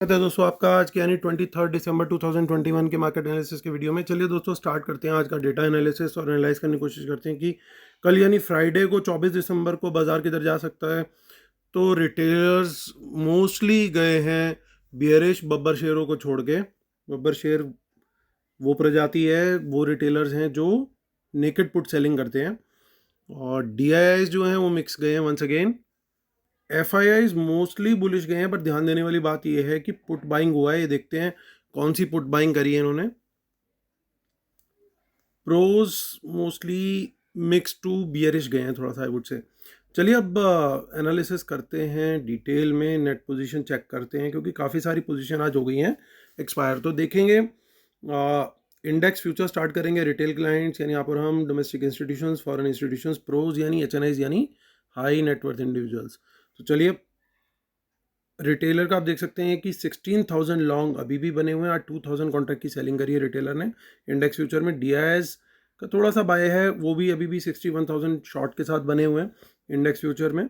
स्वागत है दोस्तों आपका आज के यानी 23 दिसंबर 2021 के मार्केट एनालिसिस के वीडियो में। चलिए दोस्तों स्टार्ट करते हैं आज का डेटा एनालिसिस और एनालाइज करने की कोशिश करते हैं कि कल यानी फ्राइडे को 24 दिसंबर को बाजार किधर जा सकता है। तो रिटेलर्स मोस्टली गए हैं बियरिश बब्बर शेयरों को छोड़ के। बब्बर शेयर वो प्रजाति है, वो रिटेलर्स हैं जो नेकेड पुट सेलिंग करते हैं, और डीआईआईज जो हैं वो मिक्स गए हैं once again. FIIs mostly bullish गए हैं, पर ध्यान देने वाली बात यह है कि पुट बाइंग हुआ है। ये देखते हैं कौन सी पुट बाइंग करी है इन्होंने। Pros mostly mix to bearish गए हैं थोड़ा सा, आई वुड से। चलिए अब एनालिसिस करते हैं डिटेल में, नेट पोजीशन चेक करते हैं क्योंकि काफ़ी सारी पोजीशन आज हो गई हैं एक्सपायर। तो देखेंगे इंडेक्स फ्यूचर स्टार्ट करेंगे, रिटेल क्लाइंट्स यानी यहाँ पर हम domestic institutions, foreign institutions, pros यानी एचएनआईज यानी हाई नेटवर्थ इंडिविजुअल्स। तो चलिए रिटेलर का आप देख सकते हैं कि 16,000 लॉन्ग अभी भी बने हुए हैं। आज 2,000 कॉन्ट्रैक्ट की सेलिंग करी है रिटेलर ने इंडेक्स फ्यूचर में। डीआईएस का थोड़ा सा बाय है, वो भी अभी भी 61,000 शॉर्ट के साथ बने हुए हैं इंडेक्स फ्यूचर में।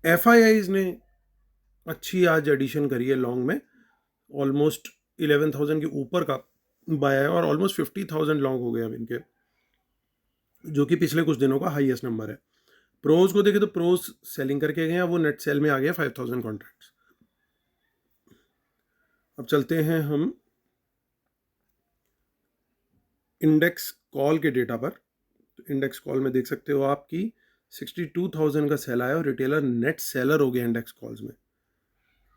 एफआईआईज ने अच्छी आज एडिशन करी है लॉन्ग में, ऑलमोस्ट 11,000 के ऊपर का बाय है और ऑलमोस्ट 50,000 लॉन्ग हो गए अब इनके, जो कि पिछले कुछ दिनों का हाईएस्ट नंबर है। प्रोज को देखें तो प्रोज सेलिंग करके गए, वो नेट सेल में आ गया 5,000 कॉन्ट्रैक्ट्स। अब चलते हैं हम इंडेक्स कॉल के डेटा पर। तो इंडेक्स कॉल में देख सकते हो आपकी 62,000 का सेल आया और रिटेलर नेट सेलर हो गया इंडेक्स कॉल्स में।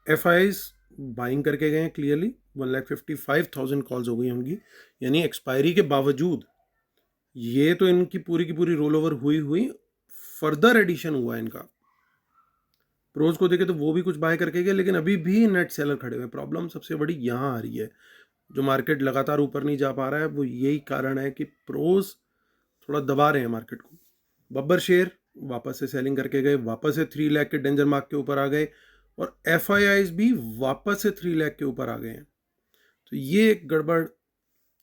एफआईज बाइंग करके गए हैं क्लियरली, 1,55,000 कॉल्स हो गई होंगी, यानी एक्सपायरी के बावजूद ये तो इनकी पूरी की पूरी रोल ओवर हुई हुई फर्दर एडिशन हुआ है इनका। प्रोज को देखे तो वो भी कुछ बाय करके गए, लेकिन अभी भी नेट सेलर खड़े हुए। प्रॉब्लम सबसे बड़ी यहाँ आ रही है, जो मार्केट लगातार ऊपर नहीं जा पा रहा है, वो यही कारण है कि प्रोज थोड़ा दबा रहे हैं मार्केट को। बब्बर शेयर वापस से सेलिंग करके गए, वापस से 3 लाख के डेंजर मार्क के ऊपर आ गए, और एफआईआईज भी वापस से 3 लाख के ऊपर आ गए हैं। तो ये एक गड़बड़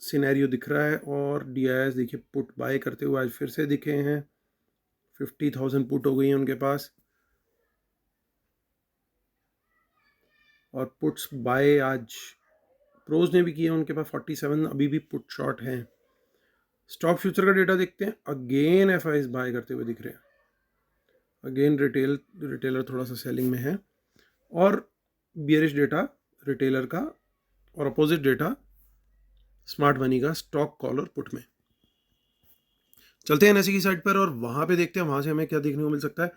सिनेरियो दिख रहा है। और डीआईएस देखिए पुट बाय करते हुए आज फिर से दिखे हैं, 50,000 पुट हो गई हैं उनके पास, और पुट्स बाय आज प्रोज ने भी किए उनके पास 47 अभी भी पुट शॉर्ट हैं। स्टॉक फ्यूचर का डेटा देखते हैं, अगेन एफआईआईज बाय करते हुए दिख रहे हैं। अगेन रिटेलर थोड़ा सा सेलिंग में है, और बियरिश डेटा रिटेलर का, और अपोजिट डेटा स्मार्ट मनी का स्टॉक कॉल और पुट में। चलते हैं एनएसई की साइड पर और वहां पे देखते हैं वहां से हमें क्या देखने को मिल सकता है।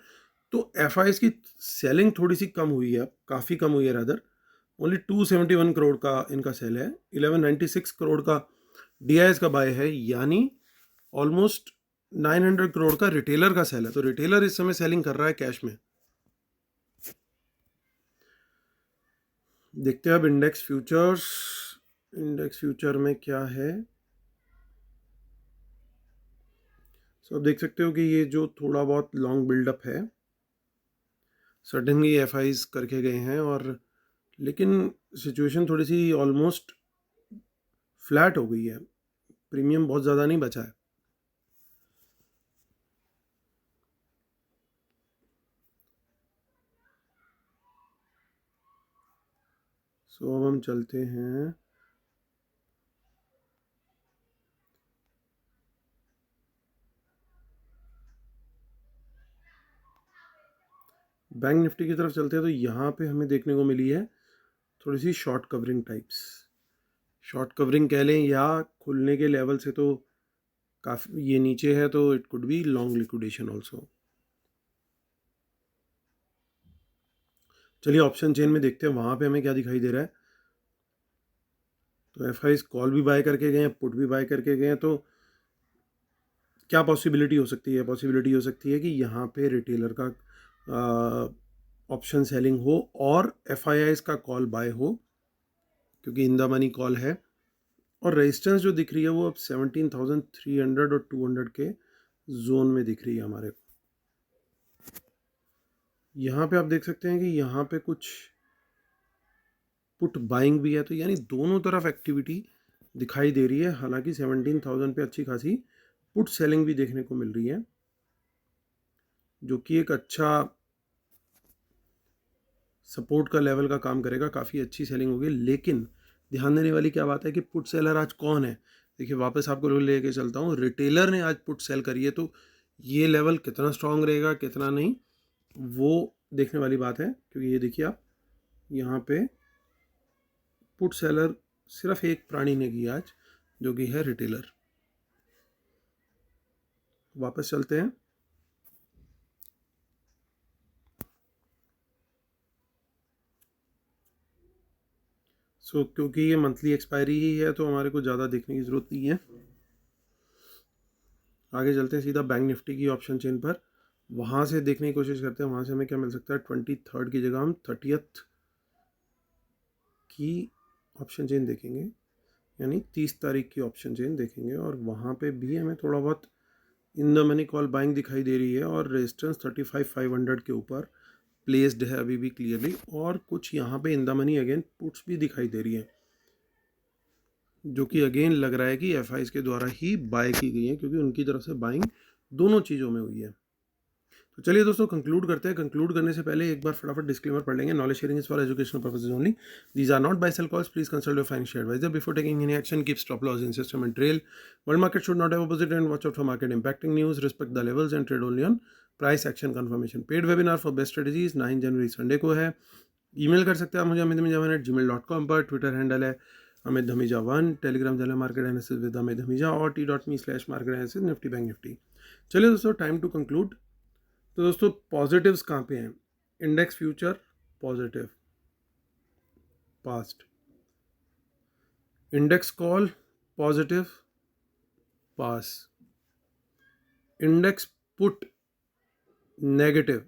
तो एफआईआईज की सेलिंग थोड़ी सी कम हुई है, काफ़ी कम हुई है रादर। ओनली 271 करोड़ का इनका सेल है, 1196 करोड़ का डीआईएस का बाय है, यानी ऑलमोस्ट 900 करोड़ का रिटेलर का सेल है। तो रिटेलर इस समय सेलिंग कर रहा है कैश में। देखते हैं अब इंडेक्स फ्यूचर्स, इंडेक्स फ्यूचर में क्या है। सो अब देख सकते हो कि ये जो थोड़ा बहुत लॉन्ग बिल्डअप है, सडनली एफआईज करके गए हैं, और लेकिन सिचुएशन थोड़ी सी ऑलमोस्ट फ्लैट हो गई है, प्रीमियम बहुत ज़्यादा नहीं बचा है। सो अब हम चलते हैं बैंक निफ्टी की तरफ चलते हैं। तो यहाँ पे हमें देखने को मिली है थोड़ी सी short covering types, short covering कह लें या खुलने के लेवल से तो काफ़ी ये नीचे है, तो it could be long liquidation also. चलिए ऑप्शन चेन में देखते हैं वहाँ पे हमें क्या दिखाई दे रहा है। तो एफआईज कॉल भी बाय करके गए हैं, पुट भी बाय करके गए हैं। तो क्या पॉसिबिलिटी हो सकती है? पॉसिबिलिटी हो सकती है कि यहाँ पे रिटेलर का ऑप्शन सेलिंग हो और एफआईआईज का कॉल बाय हो, क्योंकि इन द मनी कॉल है। और रेजिस्टेंस जो दिख रही है वो अब 17,300 और 200 के जोन में दिख रही है हमारे को। यहाँ पे आप देख सकते हैं कि यहाँ पे कुछ पुट बाइंग भी है, तो यानी दोनों तरफ एक्टिविटी दिखाई दे रही है। हालांकि 17,000 पे अच्छी खासी पुट सेलिंग भी देखने को मिल रही है, जो कि एक अच्छा सपोर्ट का लेवल का काम करेगा, काफ़ी अच्छी सेलिंग होगी। लेकिन ध्यान देने वाली क्या बात है कि पुट सेलर आज कौन है? देखिए वापस आपको लेके चलता हूँ, रिटेलर ने आज पुट सेल करी है, तो ये लेवल कितना स्ट्रांग रहेगा कितना नहीं वो देखने वाली बात है। क्योंकि ये देखिए आप यहाँ पे पुट सेलर सिर्फ एक प्राणी ने की आज, जो कि है रिटेलर। वापस चलते हैं। क्योंकि ये मंथली एक्सपायरी ही है तो हमारे को ज़्यादा देखने की ज़रूरत नहीं है। आगे चलते हैं सीधा बैंक निफ्टी की ऑप्शन चेन पर, वहाँ से देखने की कोशिश करते हैं। वहाँ से हमें क्या मिल सकता है, 23 की जगह हम 30 की ऑप्शन चेन देखेंगे, यानी 30 तारीख की ऑप्शन चेन देखेंगे। और वहाँ पे भी हमें थोड़ा बहुत in the money call buying दिखाई दे रही है और रेजिस्टेंस 35,500 के ऊपर प्लेस्ड है अभी भी क्लियरली। और कुछ यहाँ पे in the money again puts भी दिखाई दे रही है, जो कि अगेन लग रहा है कि एफआईज के द्वारा ही बाय की गई है, क्योंकि उनकी तरफ से बाइंग दोनों चीज़ों में हुई है। तो चलिए दोस्तों कंक्लूड करते हैं। कंक्लूड करने से पहले एक बार फटाफट डिस्क्लेमर पढ़ लेंगे। Knowledge sharing is for educational purposes only. These are not buy sell calls. Please consult your financial advisor before taking any action. Keep stop loss in system and trail. World market should not have opposite and watch out for market impacting news. Respect the levels and trade only on price action confirmation. Paid webinar for best strategies 9 जनवरी Sunday को है। Email कर सकते हैं आप मुझे amitdhamija@gmail.com पर। Twitter handle है Amit Dhamija 1। Telegram channel market analysis with Amit Dhamija और t.me/market analysis Nifty bank Nifty. चलिए दोस्तों टाइम टू कंक्लूड। तो दोस्तों पॉजिटिव्स कहाँ पे हैं? Index future positive passed, index call positive pass, index put negative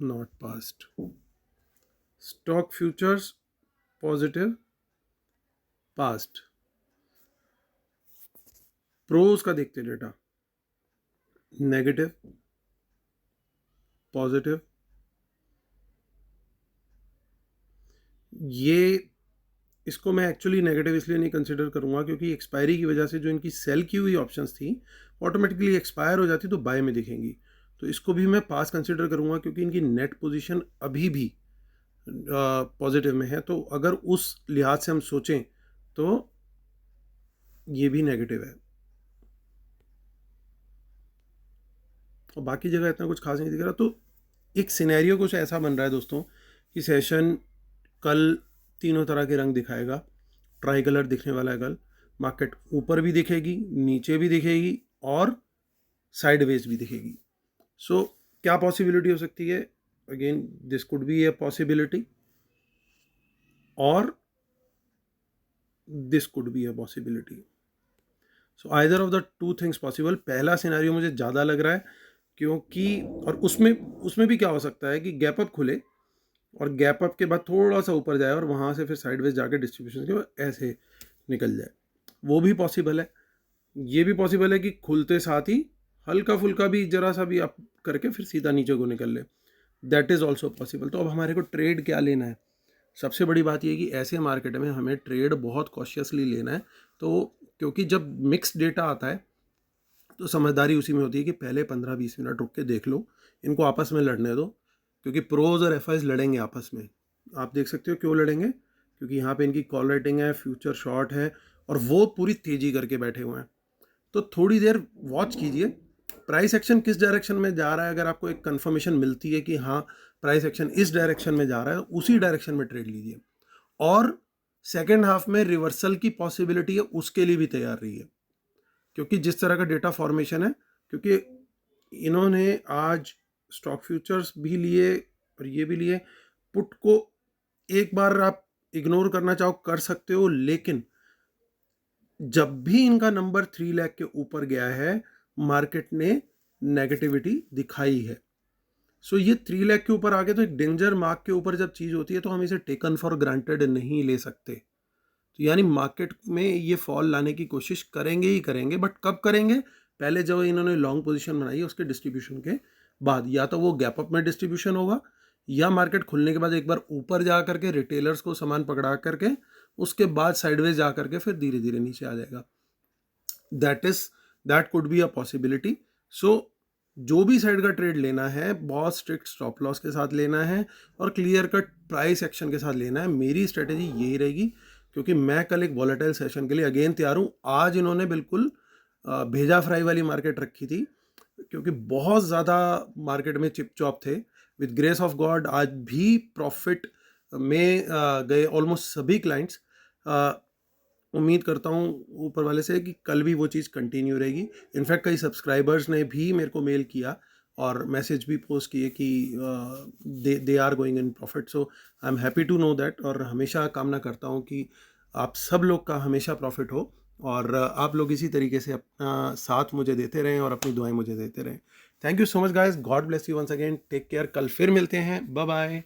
not passed, stock futures positive passed. Pros का देखते डेटा, नेगेटिव पॉजिटिव। ये इसको मैं एक्चुअली नेगेटिव इसलिए नहीं कंसिडर करूंगा क्योंकि एक्सपायरी की वजह से जो इनकी सेल की हुई ऑप्शंस थी ऑटोमेटिकली एक्सपायर हो जाती तो बाय में दिखेंगी। तो इसको भी मैं पास कंसिडर करूंगा क्योंकि इनकी नेट पोजीशन अभी भी पॉजिटिव में है। तो अगर उस लिहाज से हम सोचें तो ये भी नेगेटिव है और बाकी जगह इतना कुछ खास नहीं दिख रहा। तो एक सिनेरियो कुछ ऐसा बन रहा है दोस्तों कि सेशन कल तीनों तरह के रंग दिखाएगा। ट्राई कलर दिखने वाला है कल। मार्केट ऊपर भी दिखेगी, नीचे भी दिखेगी और साइडवेज भी दिखेगी। सो क्या पॉसिबिलिटी हो सकती है? Again this could be a possibility और this could be a possibility. So either of the two things possible. पहला सिनेरियो मुझे ज़्यादा लग रहा है क्योंकि और उसमें भी क्या हो सकता है कि गैप अप खुले और गैप अप के बाद थोड़ा सा ऊपर जाए और वहाँ से फिर साइडवेज जाके डिस्ट्रीब्यूशन के बाद ऐसे निकल जाए, वो भी पॉसिबल है। ये भी पॉसिबल है कि खुलते साथ ही हल्का फुल्का भी जरा सा भी अप करके फिर सीधा नीचे को निकल ले, दैट इज़ ऑल्सो पॉसिबल। तो अब हमारे को ट्रेड क्या लेना है? सबसे बड़ी बात यह है कि ऐसे मार्केट में हमें ट्रेड बहुत कॉशियसली लेना है। तो क्योंकि जब मिक्स डेटा आता है तो समझदारी उसी में होती है कि पहले 15-20 मिनट रुक के देख लो, इनको आपस में लड़ने दो, क्योंकि प्रोज और एफआईज लड़ेंगे आपस में। आप देख सकते हो क्यों लड़ेंगे, क्योंकि यहाँ पे इनकी कॉल रेटिंग है, फ्यूचर शॉर्ट है और वो पूरी तेजी करके बैठे हुए हैं। तो थोड़ी देर वॉच कीजिए प्राइस एक्शन किस डायरेक्शन में जा रहा है। अगर आपको एक कंफर्मेशन मिलती है कि हाँ प्राइस एक्शन इस डायरेक्शन में जा रहा है तो उसी डायरेक्शन में ट्रेड लीजिए। और सेकेंड हाफ में रिवर्सल की पॉसिबिलिटी है उसके लिए भी तैयार रहिए, क्योंकि जिस तरह का डेटा फॉर्मेशन है, क्योंकि इन्होंने आज स्टॉक फ्यूचर्स भी लिए और ये भी लिए। पुट को एक बार आप इग्नोर करना चाहो कर सकते हो, लेकिन जब भी इनका नंबर 3 लाख के ऊपर गया है मार्केट ने नेगेटिविटी दिखाई है। सो ये 3 लाख के ऊपर आ गए तो एक डेंजर मार्क के ऊपर जब चीज़ होती है तो हम इसे टेकन फॉर ग्रांटेड नहीं ले सकते। तो यानी मार्केट में ये फॉल लाने की कोशिश करेंगे ही करेंगे, बट कब करेंगे? पहले जब इन्होंने लॉन्ग पोजीशन बनाई है उसके डिस्ट्रीब्यूशन के बाद, या तो वो गैप अप में डिस्ट्रीब्यूशन होगा या मार्केट खुलने के बाद एक बार ऊपर जा करके रिटेलर्स को सामान पकड़ा करके उसके बाद साइडवेज जा करके फिर धीरे धीरे नीचे आ जाएगा। That could be a possibility. So जो भी साइड का ट्रेड लेना है बहुत स्ट्रिक्ट स्टॉप लॉस के साथ लेना है और क्लियर कट प्राइस एक्शन के साथ लेना है। मेरी स्ट्रेटेजी यही रहेगी, क्योंकि मैं कल एक वॉलेटाइल सेशन के लिए अगेन तैयार हूँ। आज इन्होंने बिल्कुल भेजा फ्राई वाली मार्केट रखी थी, क्योंकि बहुत ज़्यादा मार्केट में चिप चॉप थे। विद ग्रेस ऑफ गॉड आज भी प्रॉफिट में गए ऑलमोस्ट सभी क्लाइंट्स। उम्मीद करता हूँ ऊपर वाले से कि कल भी वो चीज़ कंटिन्यू रहेगी। इनफैक्ट कई सब्सक्राइबर्स ने भी मेरे को मेल किया और मैसेज भी पोस्ट किए कि they are going in profit. So I am happy to know that, और हमेशा कामना करता हूँ कि आप सब लोग का हमेशा प्रॉफिट हो और आप लोग इसी तरीके से अपना साथ मुझे देते रहें और अपनी दुआएं मुझे देते रहें। Thank you so much guys, God bless you once again, take care, कल फिर मिलते हैं, बाय बाय।